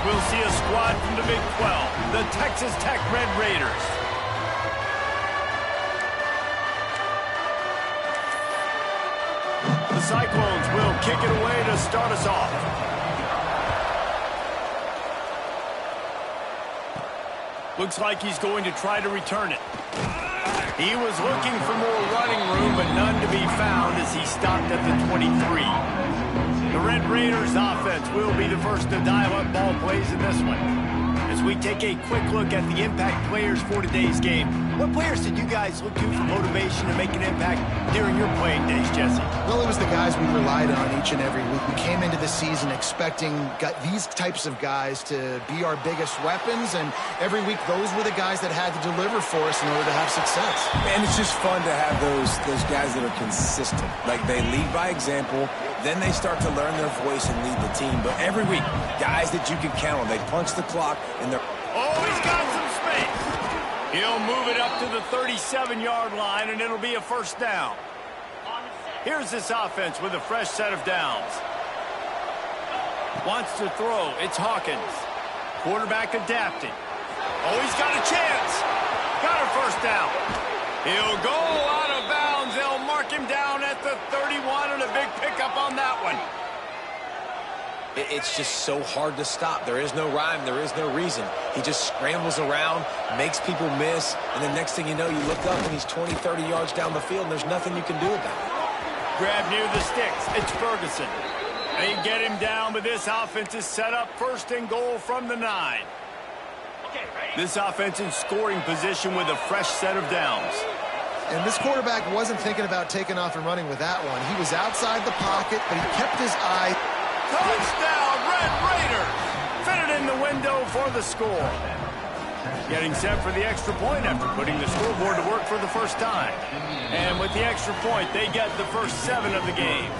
we'll see a squad from the Big 12, the Texas Tech Red Raiders. The Cyclones will kick it away to start us off. Looks like he's going to try to return it. He was looking for more running room, but none to be found as he stopped at the 23. The Red Raiders offense will be the first to dial up ball plays in this one. As we take a quick look at the impact players for today's game, what players did you guys look to for motivation to make an impact during your playing days, Jesse? Well, it was the guys we relied on each and every week. We came into the season expecting these types of guys to be our biggest weapons, and every week those were the guys that had to deliver for us in order to have success. And it's just fun to have those guys that are consistent. Like, they lead by example, then they start to learn their voice and lead the team. But every week, guys that you can count on, they punch the clock and they're... Oh, he's got some space. He'll move it up to the 37-yard line, and it'll be a first down. Here's this offense with a fresh set of downs. Wants to throw. It's Hawkins. Quarterback adapting. Oh, he's got a chance. Got a first down. He'll go out of bounds. They'll mark him down at the 31, and a big pickup on that one. It's just so hard to stop. There is no rhyme. There is no reason. He just scrambles around, makes people miss, and the next thing you know, you look up and he's 20, 30 yards down the field, and there's nothing you can do about it. Grab near the sticks. It's Ferguson. They get him down, but this offense is set up first and goal from the 9. This offense in scoring position with a fresh set of downs. And this quarterback wasn't thinking about taking off and running with that one. He was outside the pocket, but he kept his eye... Touchdown, Red Raiders! Fitted in the window for the score. Getting set for the extra point after putting the scoreboard to work for the first time. And with the extra point, they get the first 7 of the game.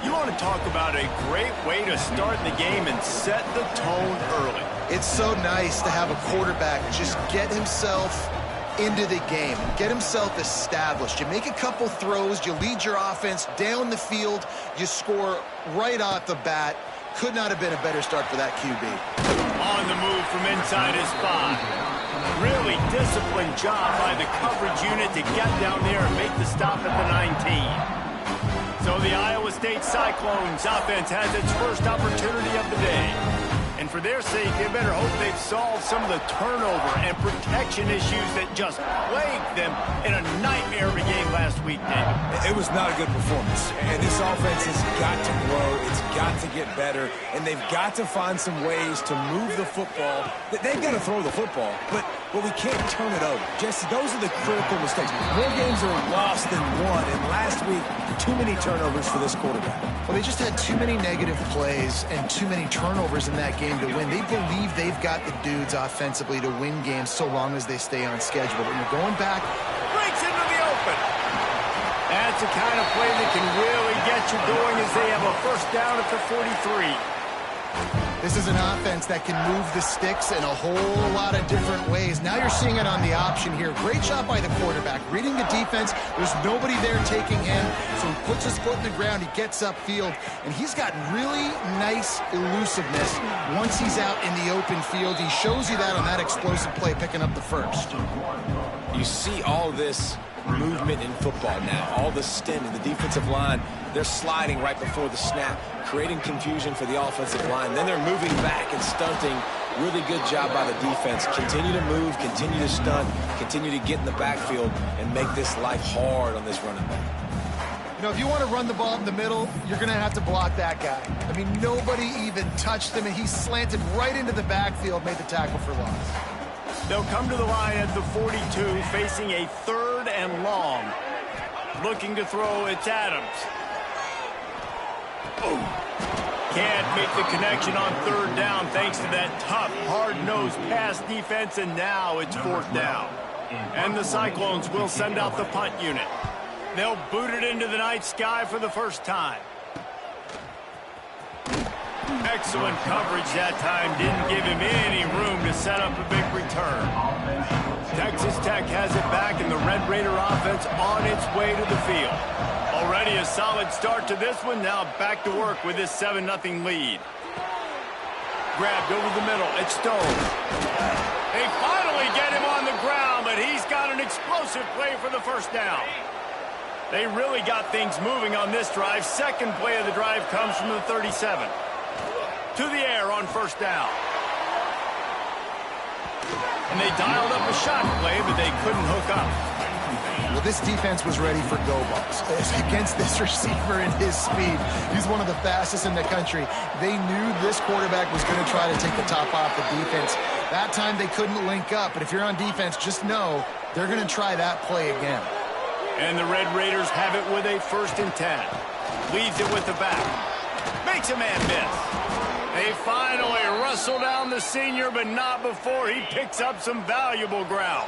You want to talk about a great way to start the game and set the tone early. It's so nice to have a quarterback just get himself into the game, get himself established. You make a couple throws, you lead your offense down the field, you score right off the bat. Could not have been a better start for that QB. On the move from inside his spot. Really disciplined job by the coverage unit to get down there and make the stop at the 19. So the Iowa State Cyclones offense has its first opportunity of the day. And for their sake, they better hope they've solved some of the turnover and protection issues that just plagued them in a nightmare of a game last week, David. It was not a good performance. And this offense has got to grow. It's got to get better. And they've got to find some ways to move the football. They've got to throw the football, but we can't turn it over. Jesse, those are the critical mistakes. More games are lost than won. And last week, too many turnovers for this quarterback. Well, they just had too many negative plays and too many turnovers in that game to win. They believe they've got the dudes offensively to win games so long as they stay on schedule. But when you're going back... Breaks into the open. That's the kind of play that can really get you going as they have a first down at the 43. This is an offense that can move the sticks in a whole lot of different ways. Now you're seeing it on the option here. Great job by the quarterback. Reading the defense, there's nobody there taking him, so he puts his foot in the ground, he gets upfield, and he's got really nice elusiveness once he's out in the open field. He shows you that on that explosive play, picking up the first. You see all this movement in football now, all the stint in the defensive line. They're sliding right before the snap, creating confusion for the offensive line. Then they're moving back and stunting. Really good job by the defense. Continue to move, continue to stunt, continue to get in the backfield and make this life hard on this running back. You know, if you want to run the ball in the middle, you're going to have to block that guy. I mean, nobody even touched him, and he slanted right into the backfield, made the tackle for loss. They'll come to the line at the 42, facing a 3rd and long. Looking to throw, it's Adams. Oh. Can't make the connection on 3rd down thanks to that tough, hard-nosed pass defense, and now it's 4th down. And the Cyclones will send out the punt unit. They'll boot it into the night sky for the first time. Excellent coverage that time. Didn't give him any room to set up a big return. Texas Tech has it back, and the Red Raider offense on its way to the field. Already a solid start to this one. Now back to work with this 7-0 lead. Grabbed over the middle. It's Stone. They finally get him on the ground, but he's got an explosive play for the first down. They really got things moving on this drive. Second play of the drive comes from the 37. To the air on first down. And they dialed up a shot play, but they couldn't hook up. Well, this defense was ready for go balls. Against this receiver and his speed, he's one of the fastest in the country. They knew this quarterback was going to try to take the top off the defense. That time they couldn't link up, but if you're on defense, just know they're going to try that play again. And the Red Raiders have it with a 1st and 10. Leaves it with the back. Makes a man miss. They finally wrestle down the senior, but not before he picks up some valuable ground.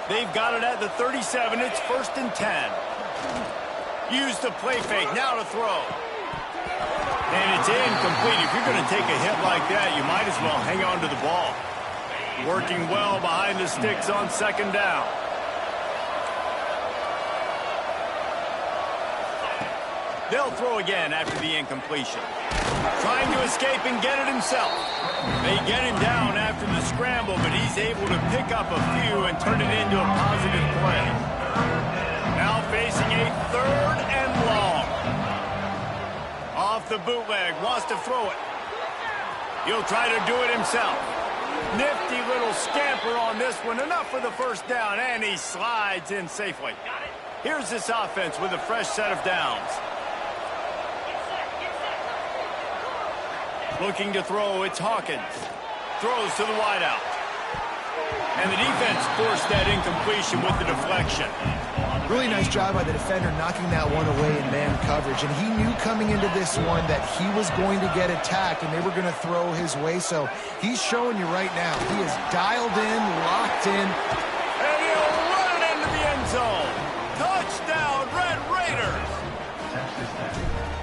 They've got it at the 37. It's 1st and 10. Use the play fake. Now to throw. And it's incomplete. If you're going to take a hit like that, you might as well hang on to the ball. Working well behind the sticks on 2nd down. They'll throw again after the incompletion. Trying to escape and get it himself. They get him down after the scramble, but he's able to pick up a few and turn it into a positive play. Now facing a 3rd and long. Off the bootleg, wants to throw it. He'll try to do it himself. Nifty little scamper on this one. Enough for the first down, and he slides in safely. Here's this offense with a fresh set of downs. Looking to throw, it's Hawkins. Throws to the wideout. And the defense forced that incompletion with the deflection. Really nice job by the defender knocking that one away in man coverage. And he knew coming into this one that he was going to get attacked and they were going to throw his way. So he's showing you right now. He is dialed in, locked in. And he'll run it into the end zone. Touchdown, Red Raiders.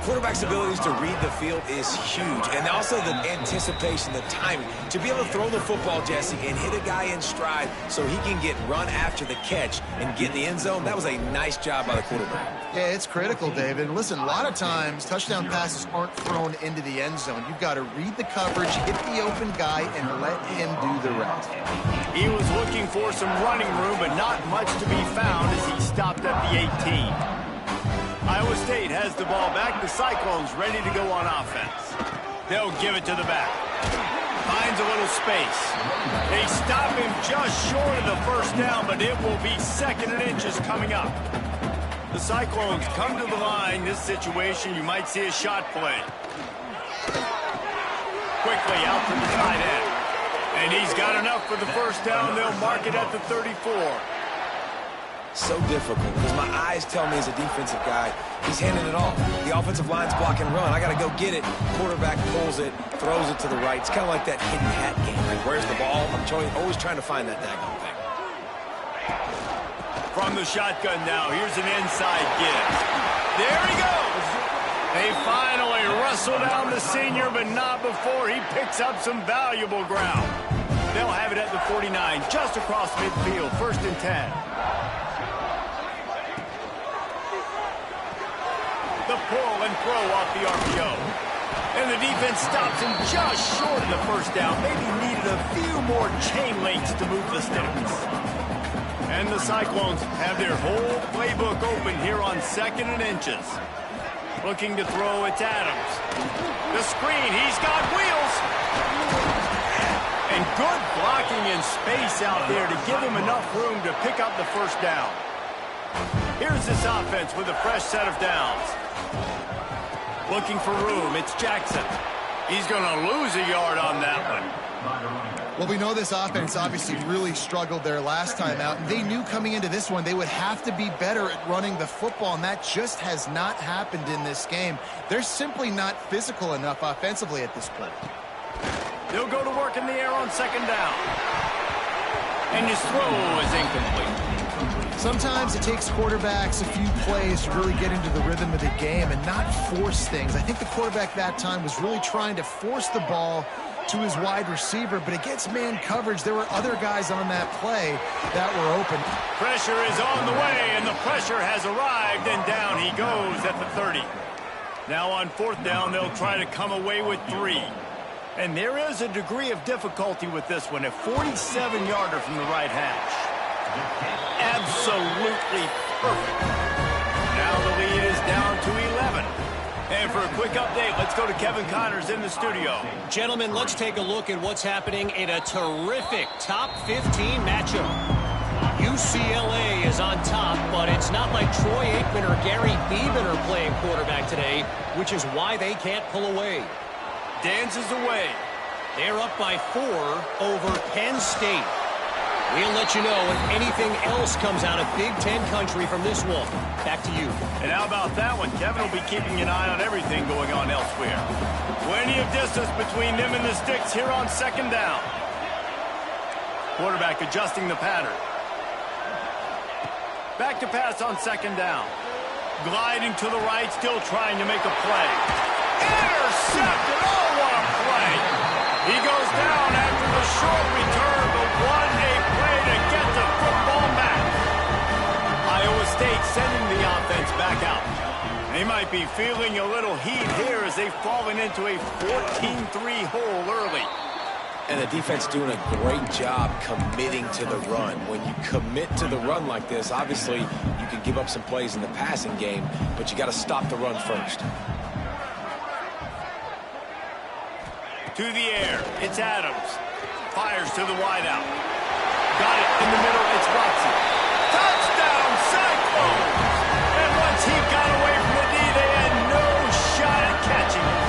Quarterback's abilities to read the field is huge, and also the anticipation, the timing. To be able to throw the football, Jesse, and hit a guy in stride so he can get run after the catch and get in the end zone, that was a nice job by the quarterback. Yeah, it's critical, David. Listen, a lot of times touchdown passes aren't thrown into the end zone. You've got to read the coverage, hit the open guy, and let him do the rest. He was looking for some running room, but not much to be found as he stopped at the 18. Iowa State has the ball back. The Cyclones ready to go on offense. They'll give it to the back. Finds a little space. They stop him just short of the first down, but it will be 2nd and inches coming up. The Cyclones come to the line. This situation, you might see a shot play. Quickly out to the tight end. And he's got enough for the first down. They'll mark it at the 34. So difficult because my eyes tell me as a defensive guy, he's handing it off. The offensive line's block and run. I got to go get it. Quarterback pulls it, throws it to the right. It's kind of like that hidden hat game. Like, where's the ball? I'm always trying to find that daggone thing. From the shotgun now, here's an inside give. There he goes. They finally wrestle down the senior, but not before he picks up some valuable ground. They'll have it at the 49, just across midfield, 1st and 10. The pull and throw off the RPO. And the defense stops him just short of the first down. Maybe needed a few more chain links to move the sticks. And the Cyclones have their whole playbook open here on 2nd and inches. Looking to throw, it's Adams. The screen, he's got wheels. And good blocking in space out there to give him enough room to pick up the first down. Here's this offense with a fresh set of downs. Looking for room, it's Jackson. He's going to lose a yard on that one. Well, we know this offense obviously really struggled their last time out. And they knew coming into this one they would have to be better at running the football, and that just has not happened in this game. They're simply not physical enough offensively at this point. They'll go to work in the air on 2nd down. And his throw is incomplete. Sometimes it takes quarterbacks a few plays to really get into the rhythm of the game and not force things. I think the quarterback that time was really trying to force the ball to his wide receiver, but against man coverage, there were other guys on that play that were open. Pressure is on the way, and the pressure has arrived, and down he goes at the 30. Now on 4th down, they'll try to come away with 3. And there is a degree of difficulty with this one. A 47-yarder from the right hash. Absolutely perfect. Now the lead is down to 11. And for a quick update, let's go to Kevin Connors in the studio. Gentlemen, let's take a look at what's happening in a terrific top 15 matchup. UCLA is on top, but it's not like Troy Aikman or Gary Beeman are playing quarterback today, which is why they can't pull away. Dances away. They're up by 4 over Penn State. We'll let you know if anything else comes out of Big Ten country from this one. Back to you. And how about that one? Kevin will be keeping an eye on everything going on elsewhere. Plenty of distance between them and the sticks here on second down. Quarterback adjusting the pattern. Back to pass on second down. Gliding to the right, still trying to make a play. Intercepted! Oh, what a play! He goes down after the short return, but what a play to get the football back. Iowa State sending the offense back out. They might be feeling a little heat here as they've fallen into a 14-3 hole early. And the defense doing a great job committing to the run. When you commit to the run like this, obviously you can give up some plays in the passing game, but you got to stop the run first. To the air, it's Adams. Fires to the wideout. Got it in the middle, it's Watson. Touchdown, Cyclones! And once he got away from the D, they had no shot at catching him.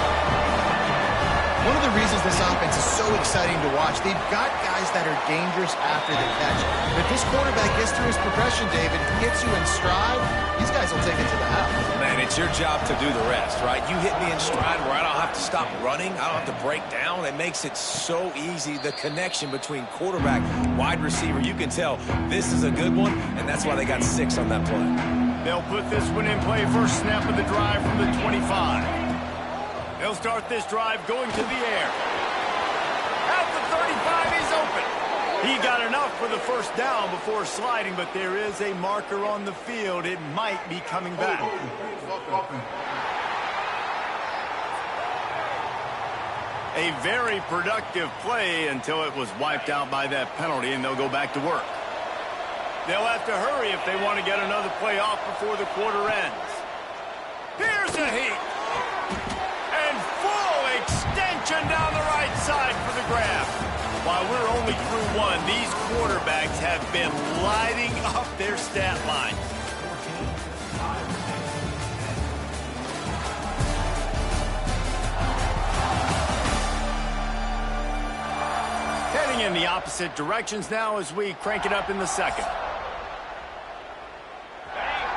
One of the reasons this offense is so exciting to watch, they've got guys that are dangerous after the catch. But if this quarterback gets through his progression, David, gets you in stride, these guys will take it to the house. Man, it's your job to do the rest, right? You hit me in stride where I don't have to stop running. I don't have to break down. It makes it so easy. The connection between quarterback, wide receiver, you can tell this is a good one, and that's why they got 6 on that play. They'll put this one in play first snap of the drive from the 25. They'll start this drive going to the air. At the 35, he's open. He got enough for the first down before sliding, but there is a marker on the field. It might be coming back. A very productive play until it was wiped out by that penalty, and they'll go back to work. They'll have to hurry if they want to get another play off before the quarter ends. Here's a heat. And full extension down the right side for the grab. While we're only through one, these quarterbacks have been lighting up their stat line. Heading in the opposite directions now as we crank it up in the second.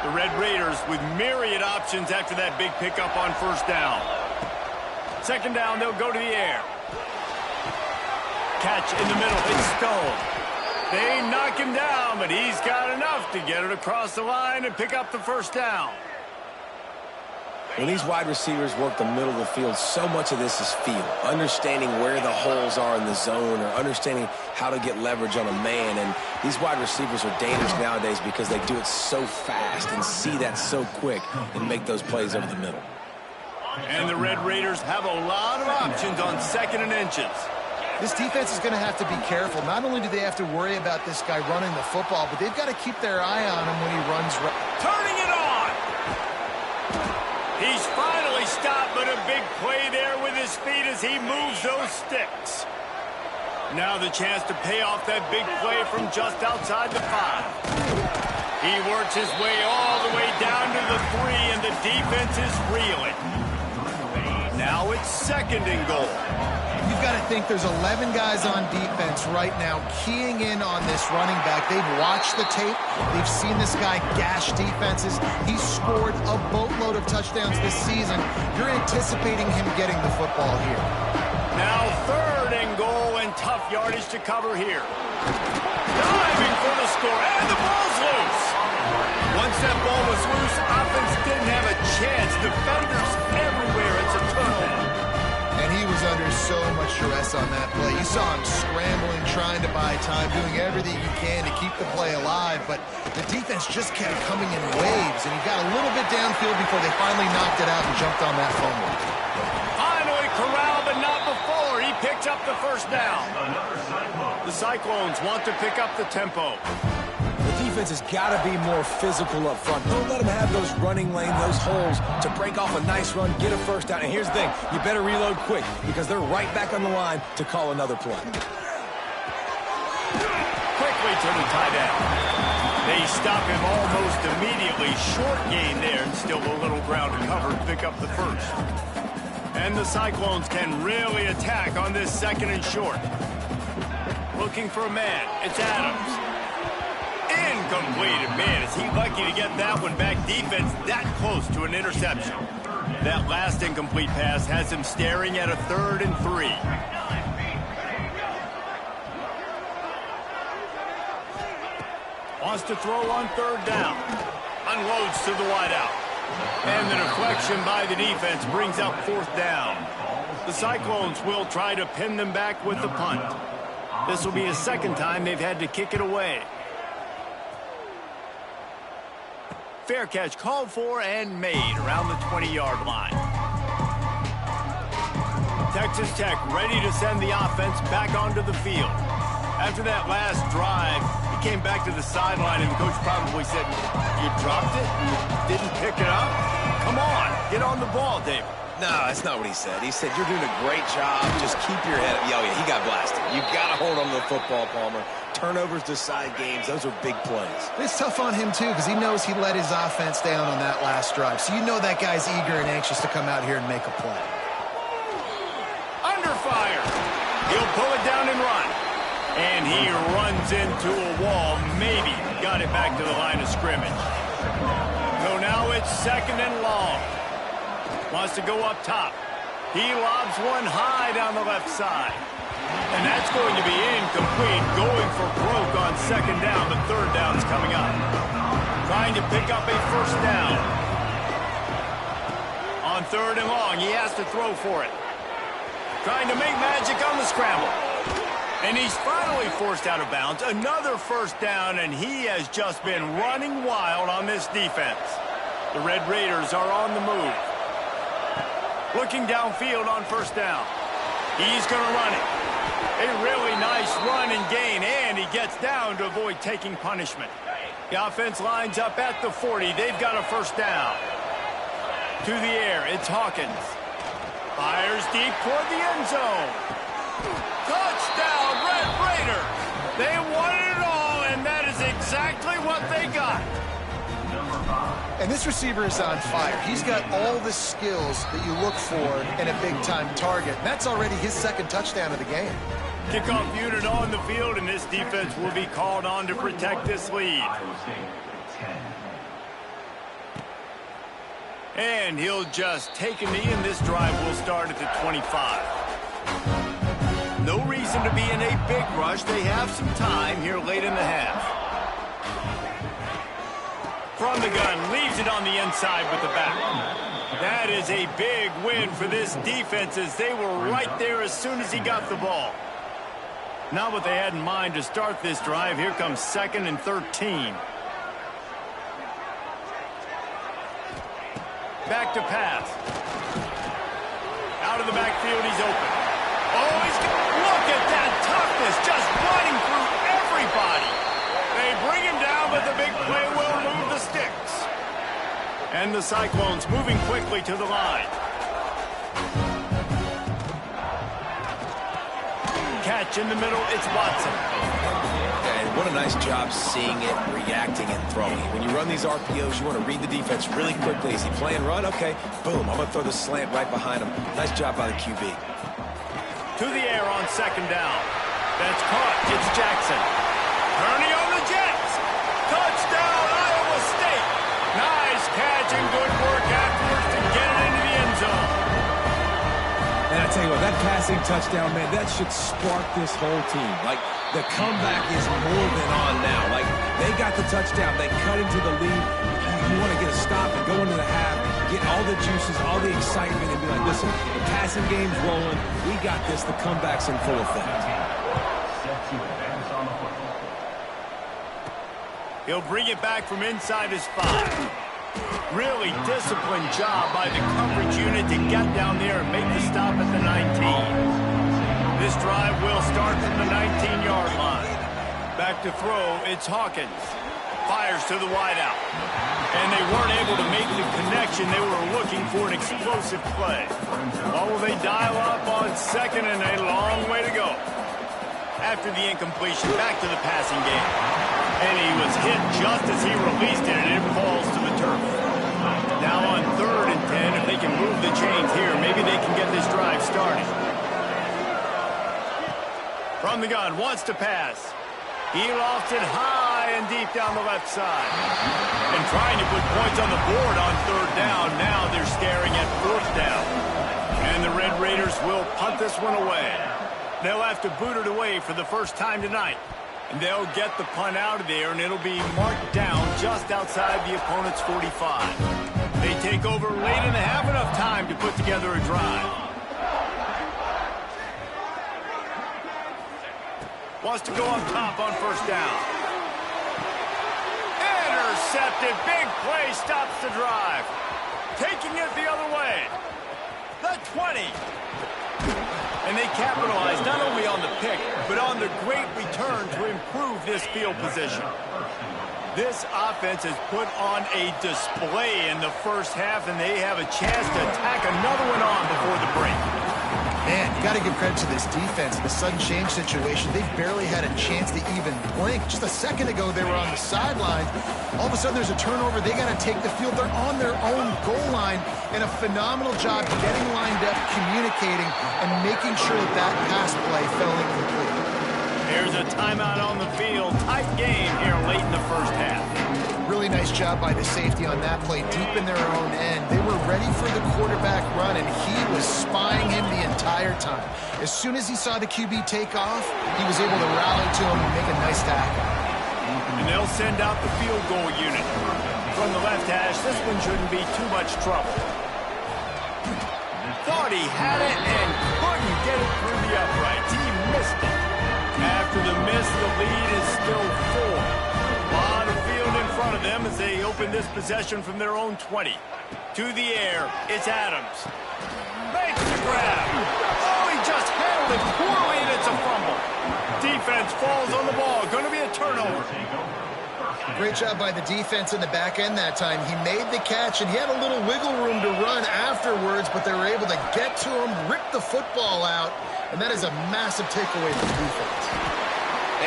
The Red Raiders with myriad options after that big pickup on first down. Second down, they'll go to the air. Catch in the middle, it's Stone. They knock him down, but he's got enough to get it across the line and pick up the first down. When these wide receivers work the middle of the field, so much of this is feel. Understanding where the holes are in the zone or understanding how to get leverage on a man. And these wide receivers are dangerous nowadays because they do it so fast and see that so quick and make those plays over the middle. And the Red Raiders have a lot of options on second and inches. This defense is going to have to be careful. Not only do they have to worry about this guy running the football, but they've got to keep their eye on him when he runs. Turning it on! He's finally stopped, but a big play there with his feet as he moves those sticks. Now the chance to pay off that big play from just outside the 5. He works his way all the way down to the 3, and the defense is reeling. Now it's second and goal. You've got to think there's 11 guys on defense right now keying in on this running back. They've watched the tape. They've seen this guy gash defenses. He's scored a boatload of touchdowns this season. You're anticipating him getting the football here. Now third and goal and tough yardage to cover here. Diving for the score, and the ball's loose. Once that ball was loose, offense didn't have a chance. Defenders everywhere. It's a turnover. And he was under so much stress on that play. You saw him scrambling, trying to buy time, doing everything he can to keep the play alive. But the defense just kept coming in waves, and he got a little bit downfield before they finally knocked it out and jumped on that fumble. Finally corralled, but not before. He the first down. The Cyclones want to pick up the tempo. The defense has got to be more physical up front. Don't let them have those running lane, those holes to break off a nice run, get a first down. And here's the thing, you better reload quick because they're right back on the line to call another play. Quickly to the tight end. They stop him almost immediately. Short gain there, and still a little ground to cover to pick up the first. And the Cyclones can really attack on this second and short. Looking for a man. It's Adams. Incomplete. Man, is he lucky to get that one back. Defense that close to an interception. That last incomplete pass has him staring at a 3rd and 3. Wants to throw on 3rd down. Unloads to the wideout. And the deflection by the defense brings up 4th down. The Cyclones will try to pin them back with the punt. This will be a 2nd time they've had to kick it away. Fair catch called for and made around the 20-yard line. Texas Tech ready to send the offense back onto the field. After that last drive, he came back to the sideline and the coach probably said, "You dropped it? You didn't pick it up? Come on, get on the ball, David." No, that's not what he said. He said, "You're doing a great job. Just keep your head up." Oh, yeah, he got blasted. You got to hold on to the football, Palmer. Turnovers decide games. Those are big plays. It's tough on him, too, because he knows he let his offense down on that last drive. So you know that guy's eager and anxious to come out here and make a play. Under fire. He'll pull it down and run. And he runs into a wall. Maybe got it back to the line of scrimmage. So now it's 2nd and long. Wants to go up top. He lobs one high down the left side. And that's going to be incomplete. Going for broke on 2nd down, but 3rd down's coming up. Trying to pick up a 1st down. On 3rd and long, he has to throw for it. Trying to make magic on the scramble. And he's finally forced out of bounds. Another 1st down, and he has just been running wild on this defense. The Red Raiders are on the move. Looking downfield on 1st down. He's going to run it. A really nice run and gain, and he gets down to avoid taking punishment. The offense lines up at the 40. They've got a 1st down. To the air, it's Hawkins. Fires deep toward the end zone. Touchdown, Red Raiders! They wanted it all, and that is exactly what they got. And this receiver is on fire. He's got all the skills that you look for in a big-time target. That's already his 2nd touchdown of the game. Kickoff unit on the field, and this defense will be called on to protect this lead. And he'll just take a knee, and this drive will start at the 25. No reason to be in a big rush. They have some time here late in the half. From the gun, leaves it on the inside with the back. That is a big win for this defense as they were right there as soon as he got the ball. Not what they had in mind to start this drive. Here comes 2nd and 13. Back to pass. Out of the backfield, he's open. Oh, look at that toughness, just running through everybody. They bring him down, but the big play will move the sticks. And the Cyclones moving quickly to the line. Catch in the middle, it's Watson. And what a nice job seeing it, reacting, and throwing. When you run these RPOs, you want to read the defense really quickly. Is he playing run? Okay, boom, I'm going to throw the slant right behind him. Nice job by the QB. To the air on 2nd down. That's caught. It's Jackson. Kearney on the Jets. Touchdown, Iowa State. Nice catch and good work afterwards to get it into the end zone. And I tell you what, that passing touchdown, man, that should spark this whole team. Like, the comeback is more than on now. Like, they got the touchdown. They cut into the lead. You want to get a stop and go into the half, get all the juices, all the excitement, and be like, listen, the passing game's rolling. We got this. The comeback's in full effect. He'll bring it back from inside his 5. Really disciplined job by the coverage unit to get down there and make the stop at the 19. this drive will start from the 19-yard line. Back to throw, it's Hawkins. Fires to the wideout. And they weren't able to make the connection. They were looking for an explosive play. Oh, will they dial up on second, and a long way to go. After the incompletion, back to the passing game. And he was hit just as he released it, and it falls to the turf. Now on 3rd and 10, if they can move the chains here, maybe they can get this drive started. From the gun, wants to pass. He lofts it high and deep down the left side. And trying to put points on the board on 3rd down. Now they're staring at 4th down. And the Red Raiders will punt this one away. They'll have to boot it away for the first time tonight. And they'll get the punt out of there, and it'll be marked down just outside the opponent's 45. They take over late and have enough time to put together a drive. Wants to go up top on 1st down. Intercepted. Big play stops the drive. Taking it the other way. The 20. And they capitalize not only on the pick, but on the great return to improve this field position. This offense has put on a display in the first half, and they have a chance to tack another one on before the break. Man, you got to give credit to this defense. In the sudden change situation, they barely had a chance to even blink. Just a second ago, they were on the sideline. All of a sudden, there's a turnover. They got to take the field. They're on their own goal line, and a phenomenal job getting lined up, communicating, and making sure that that pass play fell incomplete. There's a timeout on the field. Tight game here late in the first half. Really nice job by the safety on that play, deep in their own end. They were ready for the quarterback run, and he was spying him the entire time. As soon as he saw the QB take off, he was able to rally to him and make a nice tackle. And they'll send out the field goal unit. From the left hash, this one shouldn't be too much trouble. Thought he had it and couldn't get it through the uprights. He missed it. After the miss, the lead is still 4. A lot of field in front of them as they open this possession from their own 20. To the air, it's Adams. Makes the grab. Oh, he just handled it poorly, and it's a fumble. Defense falls on the ball. Going to be a turnover. Great job by the defense in the back end that time. He made the catch, and he had a little wiggle room to run afterwards, but they were able to get to him, rip the football out, and that is a massive takeaway for the defense.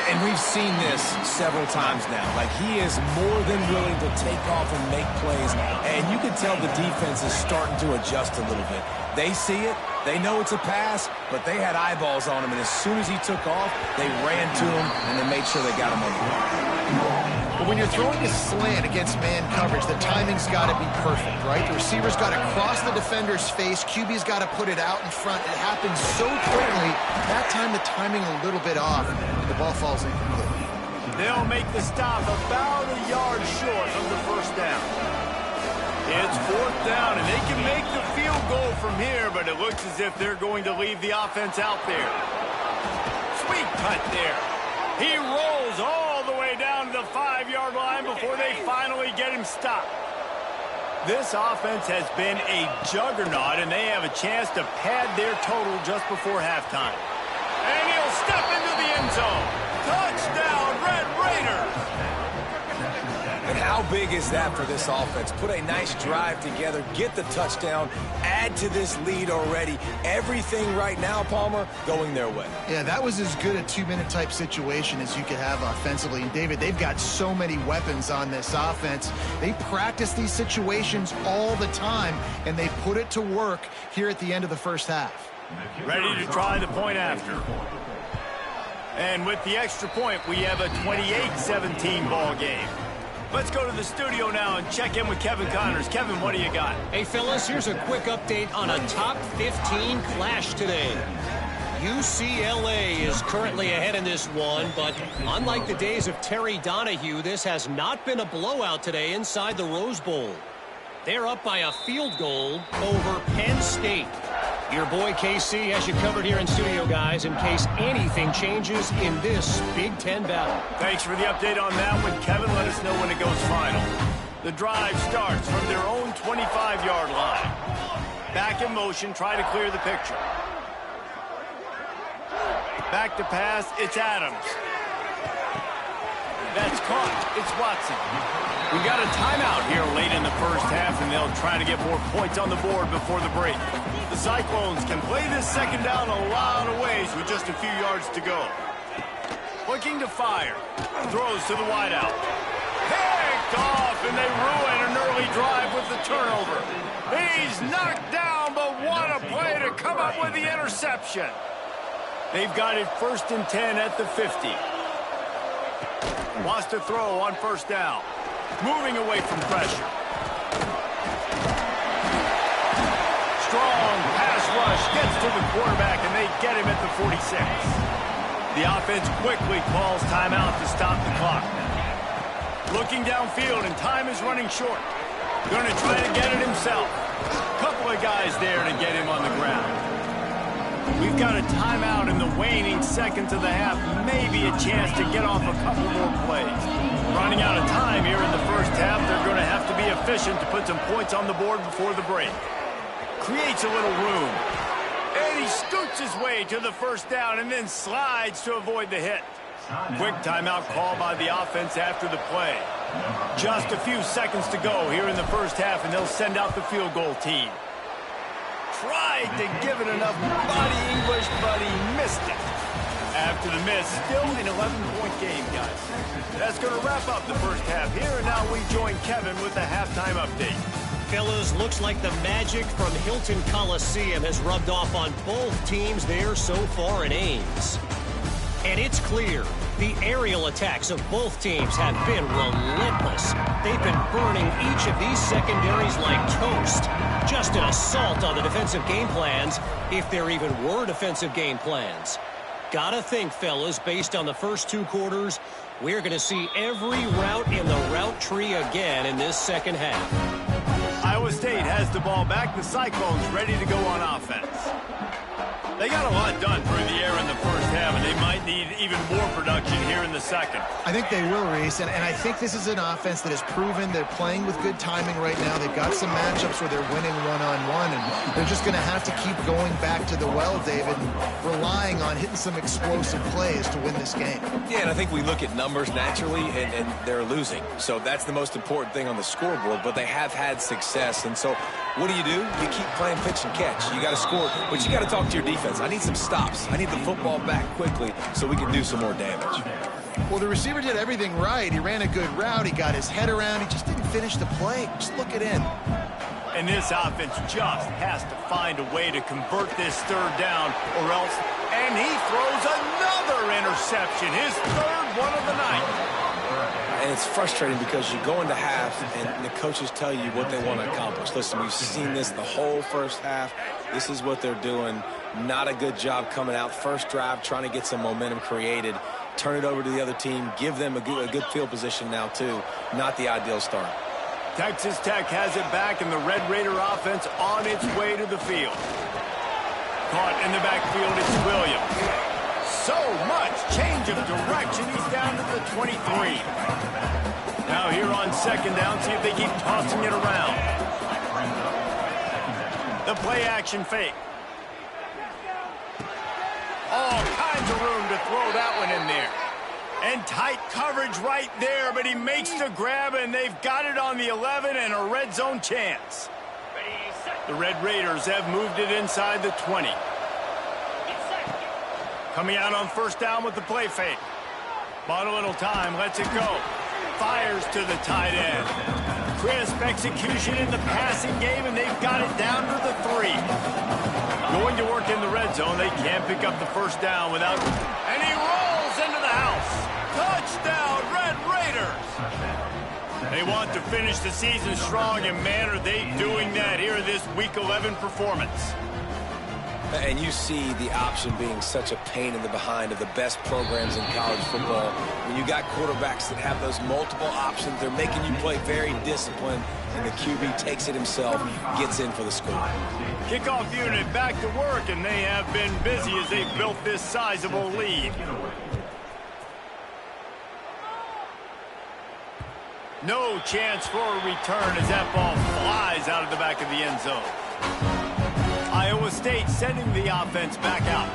And we've seen this several times now. Like, he is more than willing to take off and make plays. And you can tell the defense is starting to adjust a little bit. They see it. They know it's a pass, but they had eyeballs on him. And as soon as he took off, they ran to him, and they made sure they got him on the ground. But when you're throwing a slant against man coverage, the timing's got to be perfect, right? The receiver's got to cross the defender's face. QB's got to put it out in front. It happens so quickly. That time, the timing a little bit off. The ball falls incomplete. They'll make the stop about a yard short of the 1st down. It's 4th down, and they can make the field goal from here, but it looks as if they're going to leave the offense out there. Sweet cut there. He rolls all the way down to the 5-yard line before they finally get him stopped. This offense has been a juggernaut, and they have a chance to pad their total just before halftime. And he'll step into the end zone. Touchdown, Red Raiders! And how big is that for this offense? Put a nice drive together, get the touchdown, add to this lead already. Everything right now, Palmer, going their way. Yeah, that was as good a 2-minute type situation as you could have offensively. And, David, they've got so many weapons on this offense. They practice these situations all the time, and they put it to work here at the end of the first half. Ready to try the point after. And with the extra point, we have a 28-17 ball game. Let's go to the studio now and check in with Kevin Connors. Kevin, what do you got? Hey, fellas, here's a quick update on a top 15 clash today. UCLA is currently ahead in this one, but unlike the days of Terry Donahue, this has not been a blowout today inside the Rose Bowl. They're up by a field goal over Penn State. Your boy KC has you covered here in studio, guys, in case anything changes in this Big Ten battle. Thanks for the update on that one, Kevin. Let us know when it goes final. The drive starts from their own 25-yard line. Back in motion, try to clear the picture. Back to pass, it's Adams. That's caught. It's Watson. We got a timeout here late in the first half, and they'll try to get more points on the board before the break. The Cyclones can play this second down a lot of ways with just a few yards to go. Looking to fire. Throws to the wideout. Picked off, and they ruin an early drive with the turnover. He's knocked down, but what a play to come up with the interception. They've got it 1st and 10 at the 50. Wants to throw on first down. Moving away from pressure. Strong pass rush gets to the quarterback, and they get him at the 46. The offense quickly calls timeout to stop the clock. Looking downfield, and time is running short. Going to try to get it himself. Couple of guys there to get him on the ground. We've got a timeout in the waning seconds of the half. Maybe a chance to get off a couple more plays. Running out of time here in the first half. They're going to have to be efficient to put some points on the board before the break. Creates a little room. And he scoots his way to the first down and then slides to avoid the hit. Quick timeout call by the offense after the play. Just a few seconds to go here in the first half, and they'll send out the field goal team. Tried to give it enough body English, but he missed it. After the miss, still an 11-point game, guys. That's going to wrap up the first half here, and now we join Kevin with the halftime update. Fellas, looks like the magic from Hilton Coliseum has rubbed off on both teams there so far in Ames. And it's clear, the aerial attacks of both teams have been relentless. They've been burning each of these secondaries like toast. Just an assault on the defensive game plans, if there even were defensive game plans. Gotta think, fellas, based on the first 2 quarters, we're going to see every route in the route tree again in this second half. Iowa State has the ball back. The Cyclones ready to go on offense. They got a lot done through the air in the first half, and they might need even more production here in the second. I think they will, Reese, and I think this is an offense that has proven they're playing with good timing right now. They've got some matchups where they're winning one-on-one, and they're just going to have to keep going back to the well, David, and relying on hitting some explosive plays to win this game. Yeah, and I think we look at numbers naturally, and they're losing. So that's the most important thing on the scoreboard, but they have had success. And so what do? You keep playing pitch and catch. You got to score, but you got to talk to your defense. I need some stops. I need the football back quickly so we can do some more damage. Well, the receiver did everything right. He ran a good route. He got his head around. He just didn't finish the play. Just look it in. And this offense just has to find a way to convert this third down or else. And he throws another interception, his third one of the night. And it's frustrating because you go into half and the coaches tell you what they want to accomplish. Listen, we've seen this the whole first half. This is what they're doing. Not a good job coming out. First drive, trying to get some momentum created. Turn it over to the other team. Give them a good field position now, too. Not the ideal start. Texas Tech has it back, and the Red Raider offense on its way to the field. Caught in the backfield, it's Williams. So much change of direction. He's down to the 23. Now here on second down, see if they keep tossing it around. The play action fake. All kinds of room to throw that one in there. And tight coverage right there, but he makes the grab, and they've got it on the 11 and a red zone chance. The Red Raiders have moved it inside the 20. Coming out on first down with the play fake. Bought a little time, lets it go. Fires to the tight end. Crisp execution in the passing game, and they've got it down to the 3. Going to work in the red zone. They can't pick up the first down without... And he rolls into the house. Touchdown, Red Raiders. They want to finish the season strong, and man, are they doing that here in this Week 11 performance. And you see the option being such a pain in the behind of the best programs in college football. When you got quarterbacks that have those multiple options, they're making you play very disciplined, and the QB takes it himself, gets in for the score. Kickoff unit back to work, and they have been busy as they've built this sizable lead. No chance for a return as that ball flies out of the back of the end zone. Iowa State sending the offense back out.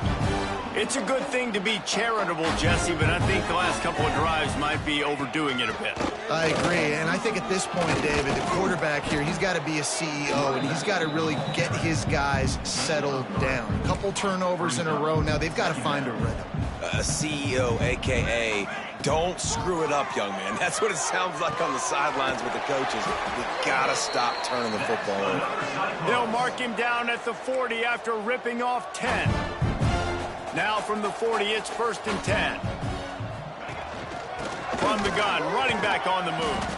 It's a good thing to be charitable, Jesse, but I think the last couple of drives might be overdoing it a bit. I agree, and I think at this point, David, the quarterback here, he's got to be a CEO, and he's got to really get his guys settled down. A couple turnovers in a row now. They've got to find a rhythm. A CEO, a.k.a. don't screw it up, young man. That's what it sounds like on the sidelines with the coaches. We got to stop turning the football over. They'll mark him down at the 40 after ripping off 10. Now from the 40, it's 1st and 10. From the gun, running back on the move.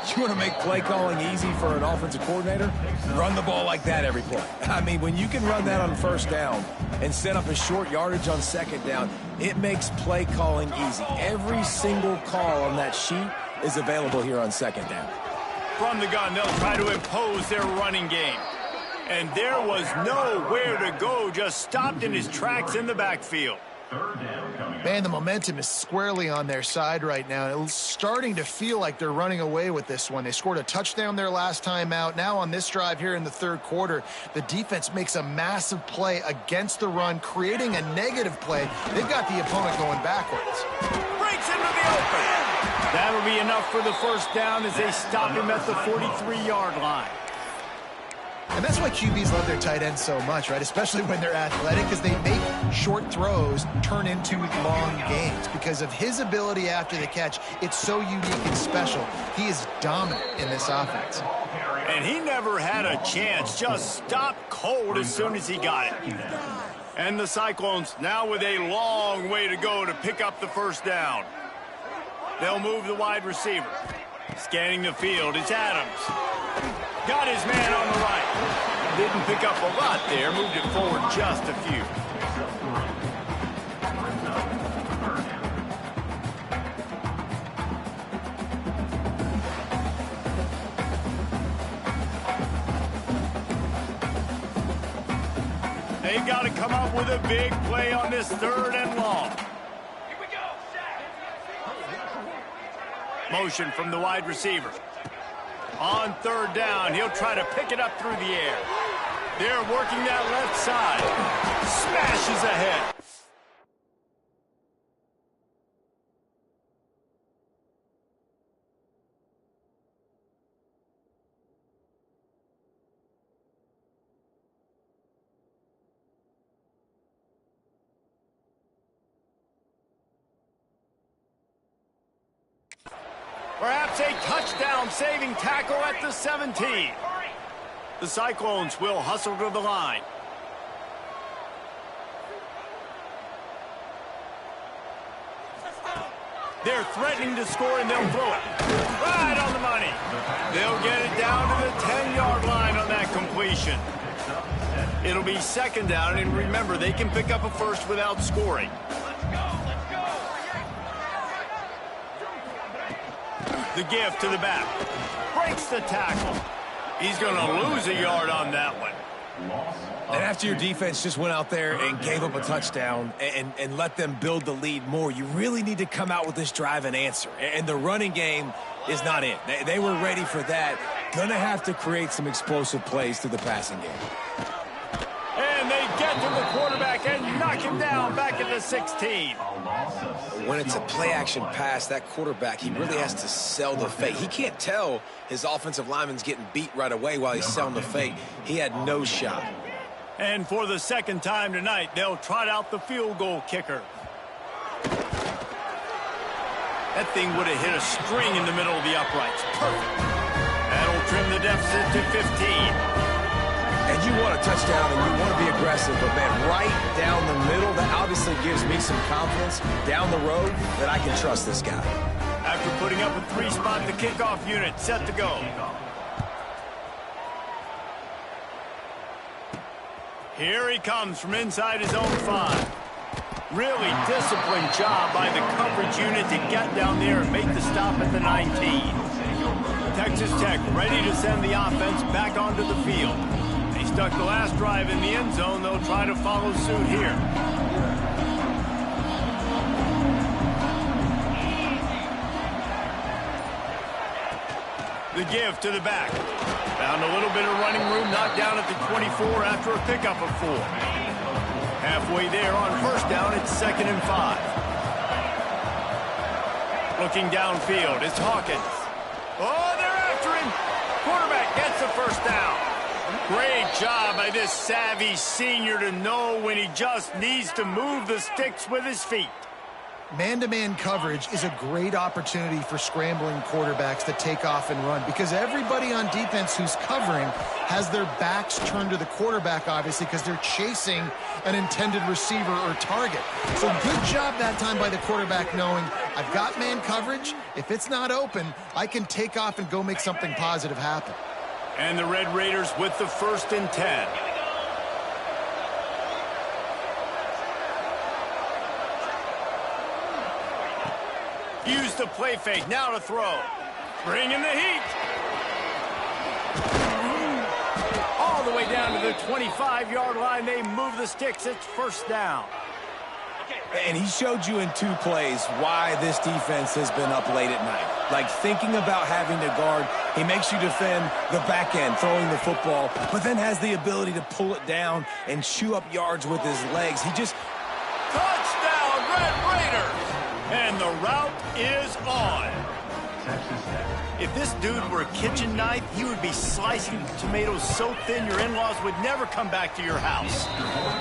You want to make play calling easy for an offensive coordinator? Run the ball like that every play. I mean, when you can run that on 1st down and set up a short yardage on 2nd down, it makes play calling easy. Every single call on that sheet is available here on 2nd down. From the gun, they'll try to impose their running game. And there was nowhere to go, just stopped in his tracks in the backfield. Man, the momentum is squarely on their side right now. It's starting to feel like they're running away with this one. They scored a touchdown their last time out. Now on this drive here in the 3rd quarter, the defense makes a massive play against the run, creating a negative play. They've got the opponent going backwards. Breaks into the open. That'll be enough for the 1st down as they stop him at the 43-yard line. And that's why QBs love their tight ends so much, right? Especially when they're athletic, because they make short throws turn into long gains. Because of his ability after the catch, it's so unique and special. He is dominant in this offense. And he never had a chance, just stopped cold as soon as he got it. And the Cyclones now with a long way to go to pick up the 1st down. They'll move the wide receiver. Scanning the field, it's Adams. Got his man on the right. Didn't pick up a lot there, moved it forward just a few. They got to come up with a big play on this 3rd and long. Here we go. Motion from the wide receiver. On 3rd down, he'll try to pick it up through the air. They're working that left side. Smashes ahead. Perhaps a touchdown-saving tackle at the 17. The Cyclones will hustle to the line. They're threatening to score, and they'll throw it. Right on the money. They'll get it down to the 10-yard line on that completion. It'll be 2nd down, and remember, they can pick up a 1st without scoring. The give to the back. Breaks the tackle. He's going to lose a yard on that one. And after your defense just went out there and gave up a touchdown and let them build the lead more, you really need to come out with this drive and answer. And the running game is not it. They were ready for that. Going to have to create some explosive plays through the passing game. And they get to the quarterback and knock him down back at the 16. When it's a play-action pass, that quarterback, he really has to sell the fake. He can't tell his offensive lineman's getting beat right away while he's selling the fake. He had no shot. And for the 2nd time tonight, they'll trot out the field goal kicker. That thing would have hit a string in the middle of the uprights. Perfect. That'll trim the deficit to 15. And you want a touchdown and you want to be aggressive, but man, right down the middle, that obviously gives me some confidence down the road that I can trust this guy. After putting up a 3-spot, the kickoff unit set to go. Here he comes from inside his own 5. Really disciplined job by the coverage unit to get down there and make the stop at the 19. Texas Tech ready to send the offense back onto the field. They stuck the last drive in the end zone. They'll try to follow suit here. The give to the back. Found a little bit of running room, knocked down at the 24 after a pickup of 4. Halfway there on first down, it's 2nd and 5. Looking downfield, it's Hawkins. Oh, they're after him. Quarterback gets the first down. Great job by this savvy senior to know when he just needs to move the sticks with his feet. Man-to-man coverage is a great opportunity for scrambling quarterbacks to take off and run because everybody on defense who's covering has their backs turned to the quarterback, obviously, because they're chasing an intended receiver or target. So good job that time by the quarterback knowing I've got man coverage. If it's not open, I can take off and go make something positive happen. And the Red Raiders with the 1st and 10. Use the play fake, now to throw. Bring in the heat. All the way down to the 25-yard line. They move the sticks. It's first down. And he showed you in 2 plays why this defense has been up late at night. Like thinking about having to guard, he makes you defend the back end, throwing the football, but then has the ability to pull it down and chew up yards with his legs. He just... Touchdown, Red Raiders! And the route is on. If this dude were a kitchen knife, he would be slicing tomatoes so thin your in-laws would never come back to your house.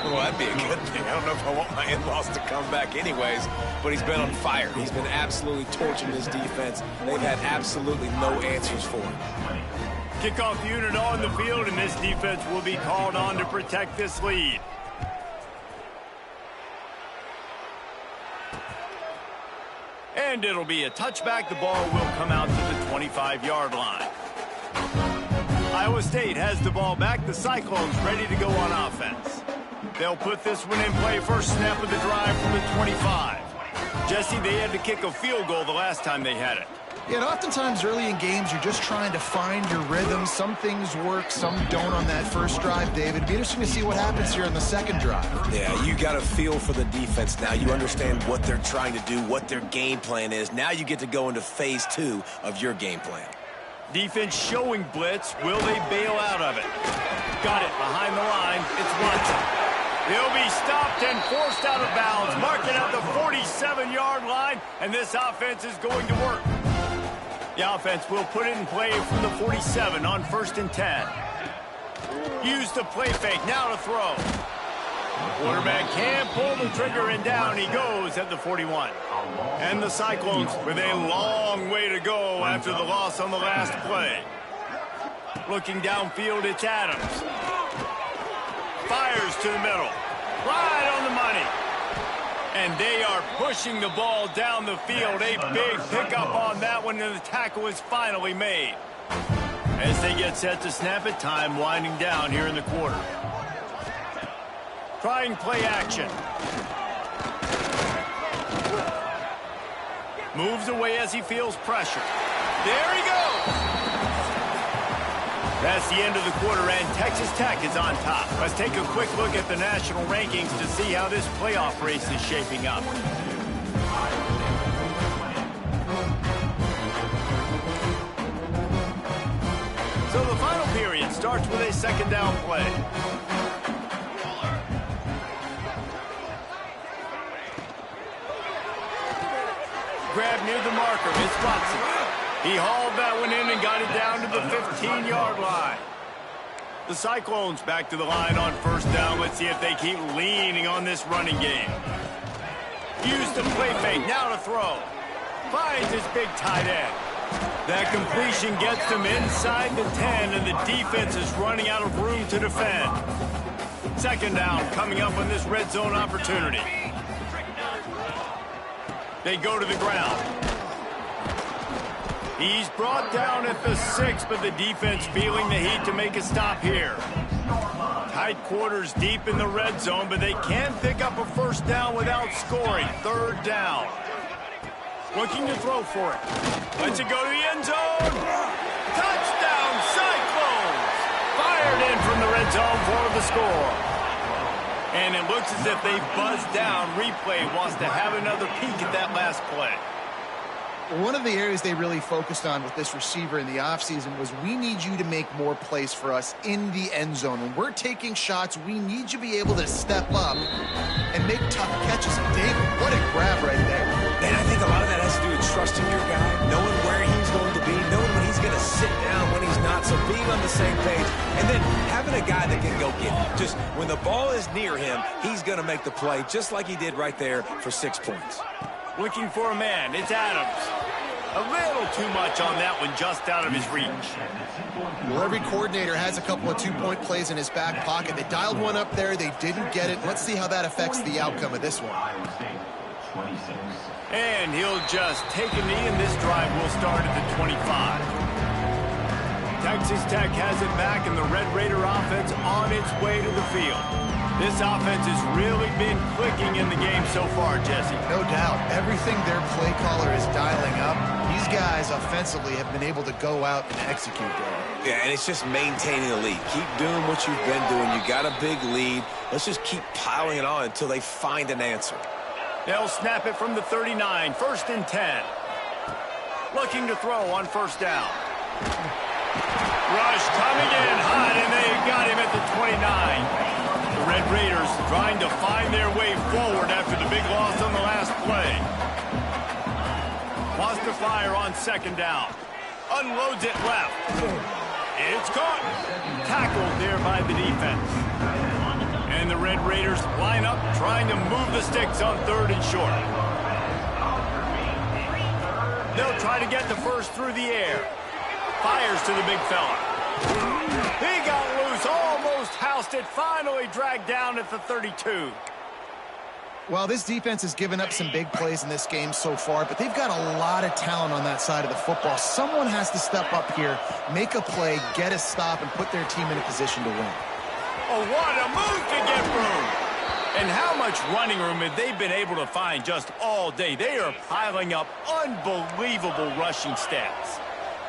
Well, that'd be a good thing. I don't know if I want my in-laws to come back anyways, but he's been on fire. He's been absolutely torching this defense. They've had absolutely no answers for him. Kickoff unit on the field, and this defense will be called on to protect this lead. And it'll be a touchback. The ball will come out to the 25-yard line. Iowa State has the ball back. The Cyclones ready to go on offense. They'll put this one in play. First snap of the drive from the 25. Jesse, they had to kick a field goal the last time they had it. Yeah, and oftentimes early in games, you're just trying to find your rhythm. Some things work, some don't on that first drive, David. It'd be interesting to see what happens here on the second drive. Yeah, you got a feel for the defense now. You understand what they're trying to do, what their game plan is. Now you get to go into phase 2 of your game plan. Defense showing blitz. Will they bail out of it? Got it behind the line. It's Watson. He'll be stopped and forced out of bounds. Marking out the 47-yard line, and this offense is going to work. The offense will put it in play from the 47 on 1st and 10. Use the play fake, now to throw. Quarterback can't pull the trigger, and down he goes at the 41. And the Cyclones with a long way to go after the loss on the last play. Looking downfield, it's Adams. Fires to the middle. Right on the money. And they are pushing the ball down the field. A big pickup on that one, and the tackle is finally made. As they get set to snap it, time winding down here in the quarter. Trying play action. Moves away as he feels pressure. There he goes. That's the end of the quarter, and Texas Tech is on top. Let's take a quick look at the national rankings to see how this playoff race is shaping up. So the final period starts with a second down play. Grab near the marker, it's Watson. He hauled that one in and got it down to the 15-yard line. The Cyclones back to the line on first down. Let's see if they keep leaning on this running game. Use the play fake, now to throw. Finds his big tight end. That completion gets them inside the 10, and the defense is running out of room to defend. Second down coming up on this red zone opportunity. They go to the ground. He's brought down at the 6, but the defense feeling the heat to make a stop here. Tight quarters deep in the red zone, but they can pick up a first down without scoring. Third down. Looking to throw for it. Lets it go to the end zone. Touchdown, Cyclones! Fired in from the red zone for the score. And it looks as if they buzzed down. Replay wants to have another peek at that last play. One of the areas they really focused on with this receiver in the offseason was we need you to make more plays for us in the end zone. When we're taking shots, we need you to be able to step up and make tough catches. And David, what a grab right there. And I think a lot of that has to do with trusting your guy, knowing where he's going to be, knowing when he's going to sit down, when he's not, so being on the same page, and then having a guy that can go get it. Just when the ball is near him, he's going to make the play, just like he did right there for 6 points. Looking for a man. It's Adams. A little too much on that one, just out of his reach. Well, every coordinator has a couple of two-point plays in his back pocket. They dialed one up there. They didn't get it. Let's see how that affects the outcome of this one. And he'll just take a knee, and this drive will start at the 25. Texas Tech has it back, and the Red Raider offense on its way to the field. This offense has really been clicking in the game so far, Jesse. No doubt. Everything their play caller is dialing up, these guys offensively have been able to go out and execute there. Yeah, and it's just maintaining the lead. Keep doing what you've been doing. You got a big lead. Let's just keep piling it on until they find an answer. They'll snap it from the 39, 1st and 10. Looking to throw on 1st down. Rush coming in hot, and they got him at the 29. The Red Raiders trying to find their way forward after the big loss on the last play. Wants to fire on 2nd down. Unloads it left. It's caught. Tackled there by the defense. And the Red Raiders line up trying to move the sticks on 3rd and short. They'll try to get the first through the air. Fires to the big fella. He got loose, almost housed it, finally dragged down at the 32. Well, this defense has given up some big plays in this game so far, but they've got a lot of talent on that side of the football. Someone has to step up here, make a play, get a stop, and put their team in a position to win. Oh, what a move to get room. And how much running room have they been able to find just all day? They are piling up unbelievable rushing stats.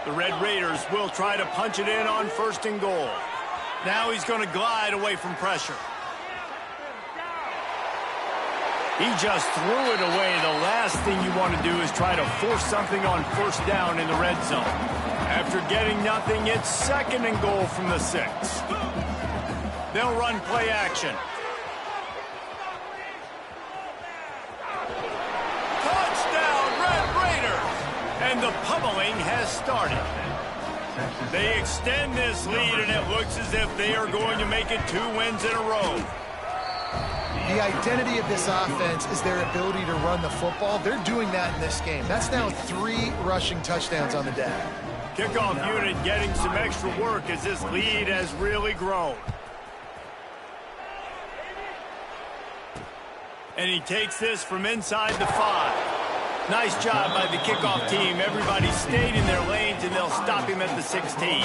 The Red Raiders will try to punch it in on 1st and goal. Now he's going to glide away from pressure. He just threw it away. The last thing you want to do is try to force something on 1st down in the red zone. After getting nothing, it's 2nd and goal from the 6. They'll run play action. Touchdown, Red Raiders! And the pummeling has started. They extend this lead, and it looks as if they are going to make it 2 wins in a row. The identity of this offense is their ability to run the football. They're doing that in this game. That's now 3 rushing touchdowns on the day. Kickoff unit getting some extra work as this lead has really grown. And he takes this from inside the 5. Nice job by the kickoff team. Everybody stayed in their lanes, and they'll stop him at the 16.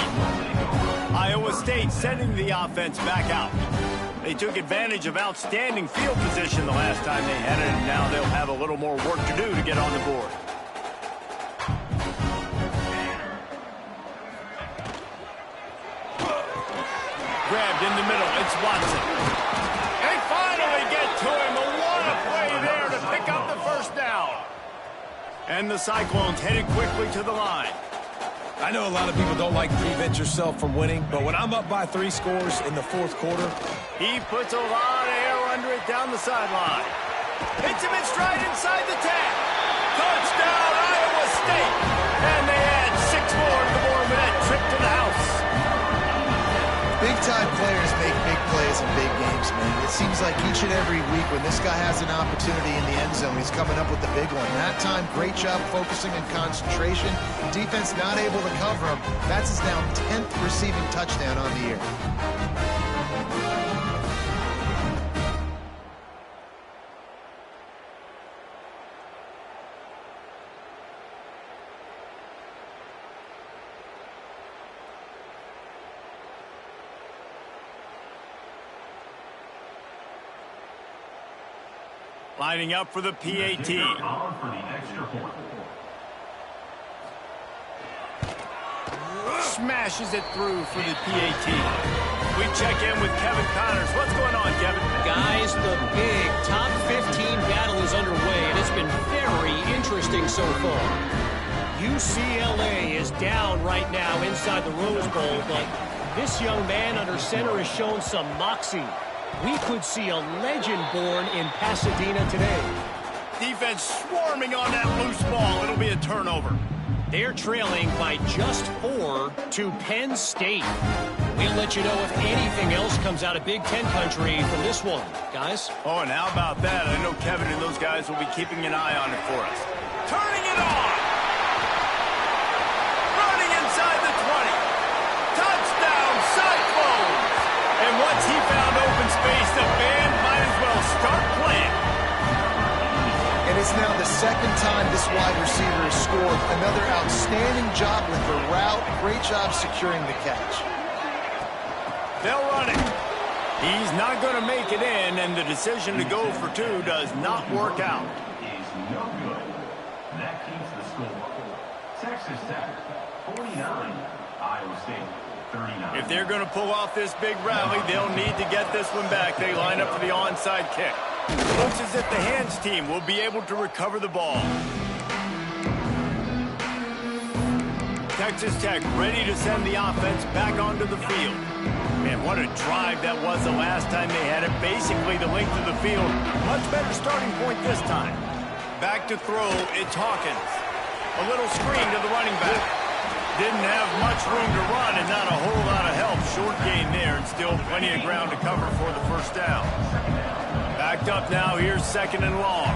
Iowa State sending the offense back out. They took advantage of outstanding field position the last time they had it, and now they'll have a little more work to do to get on the board. Grabbed in the middle. It's Watson. They finally get to him. What a play there to pick up the 1st down. And the Cyclones headed quickly to the line. I know a lot of people don't like to prevent yourself from winning, but when I'm up by 3 scores in the 4th quarter, he puts a lot of air under it down the sideline. Hits him in stride inside the 10. Touchdown, Iowa State. And they add 6 more to the board with that trip to the house. Big-time players make big plays in big games, man. It seems like each and every week when this guy has an opportunity in the end zone, he's coming up with the big one. That time, great job focusing and concentration. Defense not able to cover him. That's his now 10th receiving touchdown on the year. Lining up for the PAT. Smashes it through for the PAT. We check in with Kevin Connors. What's going on, Kevin? Guys, the big top 15 battle is underway, and it's been very interesting so far. UCLA is down right now inside the Rose Bowl, but this young man under center has shown some moxie. We could see a legend born in Pasadena today. Defense swarming on that loose ball. It'll be a turnover. They're trailing by just 4 to Penn State. We'll let you know if anything else comes out of Big Ten country from this one, guys. Oh, and how about that? I know Kevin and those guys will be keeping an eye on it for us. Turning it on. Running inside the 20. Touchdown, Cyclones. And once he found open space, the band might as well start playing. And it's now the second time this wide receiver has scored. Another outstanding job with the route. Great job securing the catch. They'll run it. He's not going to make it in, and the decision to go for 2 does not work out. Is no good. That keeps the score. Texas Tech, 49. Iowa State, 39. If they're going to pull off this big rally, they'll need to get this one back. They line up for the onside kick. Looks as if the hands team will be able to recover the ball. Texas Tech ready to send the offense back onto the field. Man, what a drive that was the last time they had it. Basically the length of the field. Much better starting point this time. Back to throw, it's Hawkins. A little screen to the running back. Didn't have much room to run and not a whole lot of help. Short gain there and still plenty of ground to cover for the first down. Backed up now, here's 2nd and long.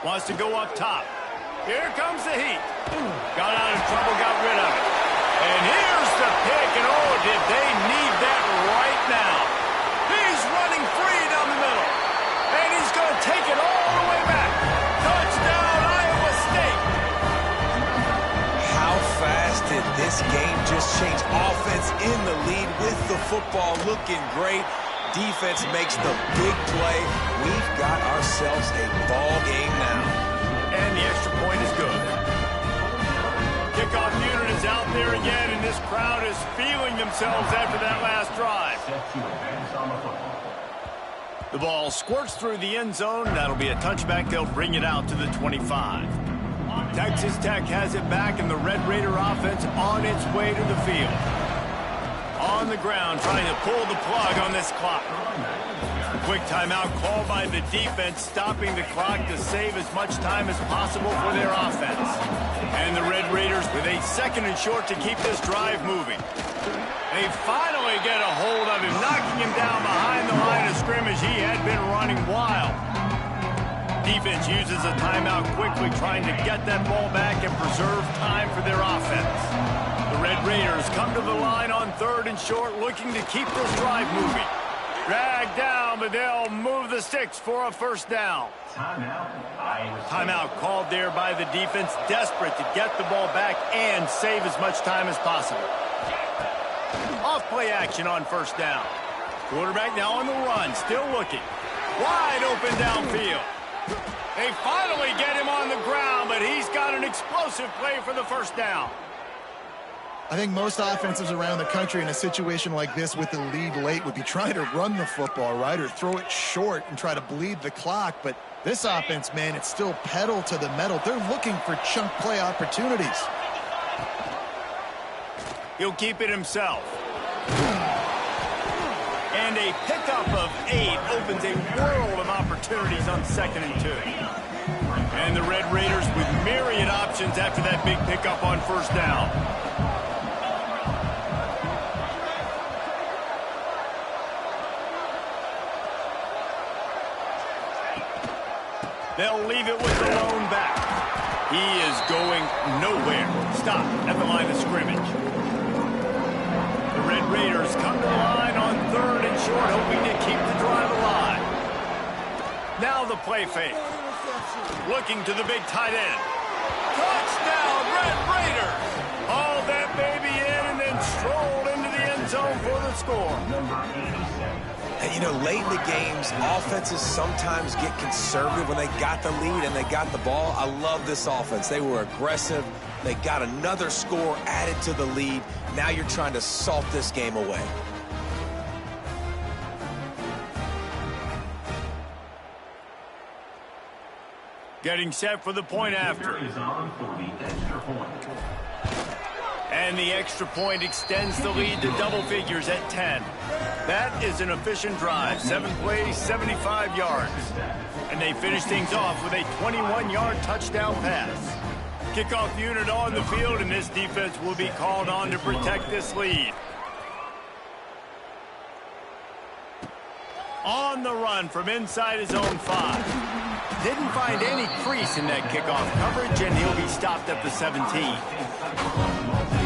Wants to go up top. Here comes the heat. Got out of trouble, got rid of it. And here's the pick, and oh, did they need that right now. He's running free down the middle. And he's going to take it all the way back. Touchdown, Iowa State. How fast did this game just change? Offense in the lead with the football looking great. Defense makes the big play. We've got ourselves a ball game now. And the extra point is good. Kickoff unit is out there again, and this crowd is feeling themselves after that last drive. The ball squirts through the end zone. That'll be a touchback. They'll bring it out to the 25. Texas Tech has it back, and the Red Raider offense on its way to the field. On the ground, trying to pull the plug on this clock. Quick timeout called by the defense, stopping the clock to save as much time as possible for their offense. And the Red Raiders with a 2nd and short to keep this drive moving. They finally get a hold of him, knocking him down behind the line of scrimmage. He had been running wild. Defense uses a timeout quickly, trying to get that ball back and preserve time for their offense. The Red Raiders come to the line on 3rd and short, looking to keep this drive moving. Dragged down, but they'll move the sticks for a first down. Timeout called there by the defense, desperate to get the ball back and save as much time as possible. Off play action on first down. Quarterback now on the run, still looking. Wide open downfield. They finally get him on the ground, but he's got an explosive play for the first down. I think most offenses around the country in a situation like this with the lead late would be trying to run the football, right, or throw it short and try to bleed the clock. But this offense, man, it's still pedal to the metal. They're looking for chunk play opportunities. He'll keep it himself. And a pickup of 8 opens a world of opportunities on 2nd and 2. And the Red Raiders with myriad options after that big pickup on first down. They'll leave it with the lone back. He is going nowhere. Stop at the line of scrimmage. The Red Raiders come to the line on 3rd and short, hoping to keep the drive alive. Now the play fake. Looking to the big tight end. Touchdown, Red Raiders! Hauled that baby in and then strolled into the end zone for the score. And, you know, late in the games, offenses sometimes get conservative when they got the lead and they got the ball. I love this offense. They were aggressive. They got another score added to the lead. Now you're trying to salt this game away. Getting set for the point after. Is on for the extra point. And the extra point extends the lead to double figures at 10. That is an efficient drive. 7 plays, 75 yards. And they finish things off with a 21-yard touchdown pass. Kickoff unit on the field, and this defense will be called on to protect this lead. On the run from inside his own 5. Didn't find any crease in that kickoff coverage, and he'll be stopped at the 17.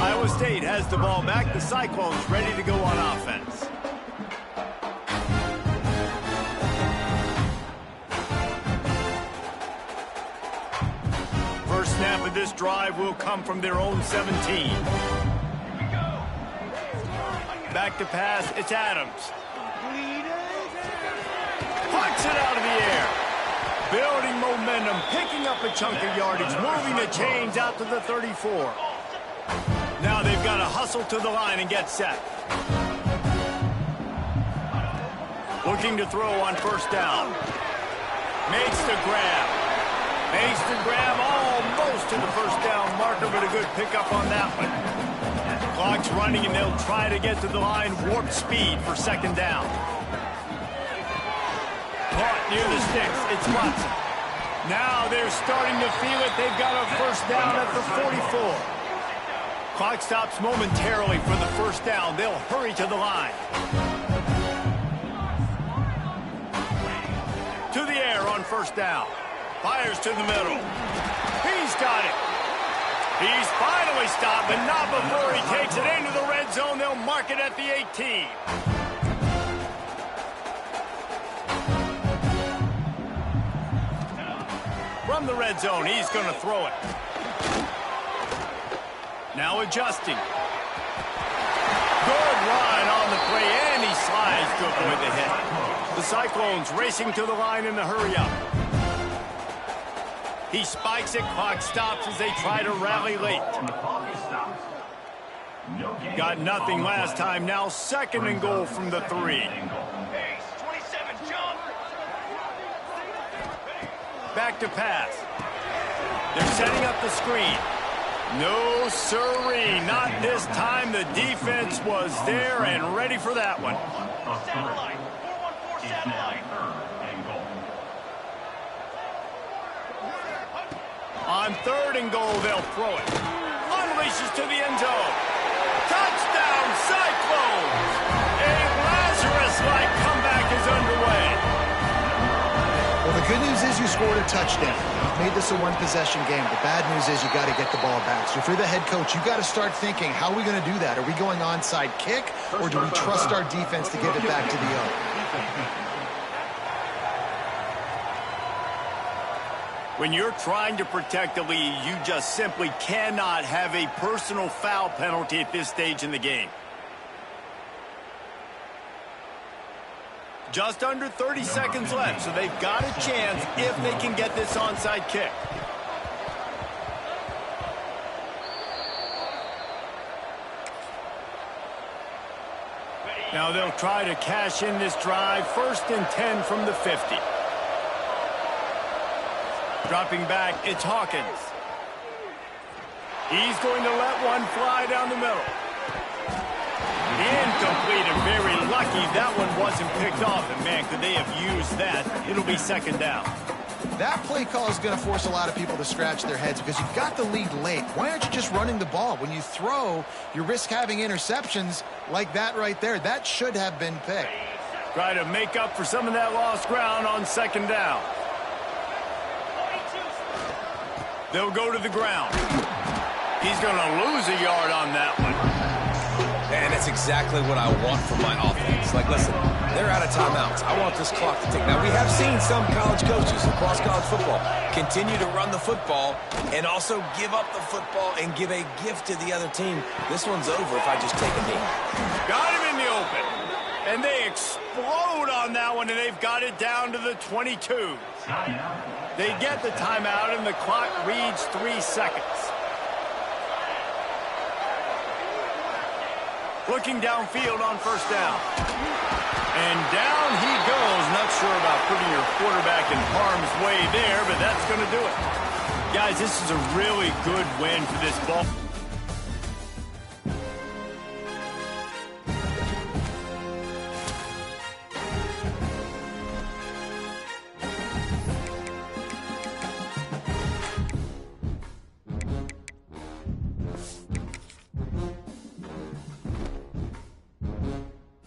Iowa State has the ball back. The Cyclones ready to go on offense. First snap of this drive will come from their own 17. Back to pass, it's Adams. Pucks it out of the air. Building momentum, picking up a chunk of yardage, moving the chains out to the 34. Now they've got to hustle to the line and get set. Looking to throw on first down. Makes the grab. Makes the grab almost to the first down marker, but a good pickup on that one. Clock's running, and they'll try to get to the line. Warp speed for second down. Caught near the sticks. It's Watson. Now they're starting to feel it. They've got a first down at the 44. Clock stops momentarily for the first down. They'll hurry to the line. To the air on first down. Fires to the middle. He's got it. He's finally stopped, but not before he takes it into the red zone. They'll mark it at the 18. From the red zone, he's going to throw it. Now adjusting. Good run on the play, and he slides to avoid the hit. The Cyclones racing to the line in the hurry-up. He spikes it, clock stops as they try to rally late. Got nothing last time, now second and goal from the 3. Back to pass. They're setting up the screen. No siree, not this time. The defense was there and ready for that one. Satellite. 414 satellite. On third and goal, they'll throw it. Unleashes to the end zone. Touchdown, Cyclones! A Lazarus-like comeback is underway. Well, the good news is you scored a touchdown. You've made this a one-possession game. The bad news is you got to get the ball back. So if you're the head coach, you got to start thinking, how are we going to do that? Are we going onside kick, or do we trust our defense to give it back to the O? When you're trying to protect the lead, you just simply cannot have a personal foul penalty at this stage in the game. Just under 30 seconds left, so they've got a chance if they can get this onside kick. Now they'll try to cash in this drive. First and 10 from the 50. Dropping back, it's Hawkins. He's going to let one fly down the middle. Incomplete, and very lucky that one wasn't picked off. And man, could they have used that? It'll be second down. That play call is going to force a lot of people to scratch their heads because you've got the lead late. Why aren't you just running the ball? When you throw, you risk having interceptions like that right there. That should have been picked. Try to make up for some of that lost ground on second down. They'll go to the ground. He's going to lose a yard on that one. And that's exactly what I want from my offense. Like, listen, they're out of timeouts. I want this clock to tick. Now, we have seen some college coaches across college football continue to run the football and also give up the football and give a gift to the other team. This one's over if I just take a knee. Got him in the open. And they explode on that one, and they've got it down to the 22. They get the timeout, and the clock reads 3 seconds. Looking downfield on first down. And down he goes. Not sure about putting your quarterback in harm's way there, but that's going to do it. Guys, this is a really good win for this ball.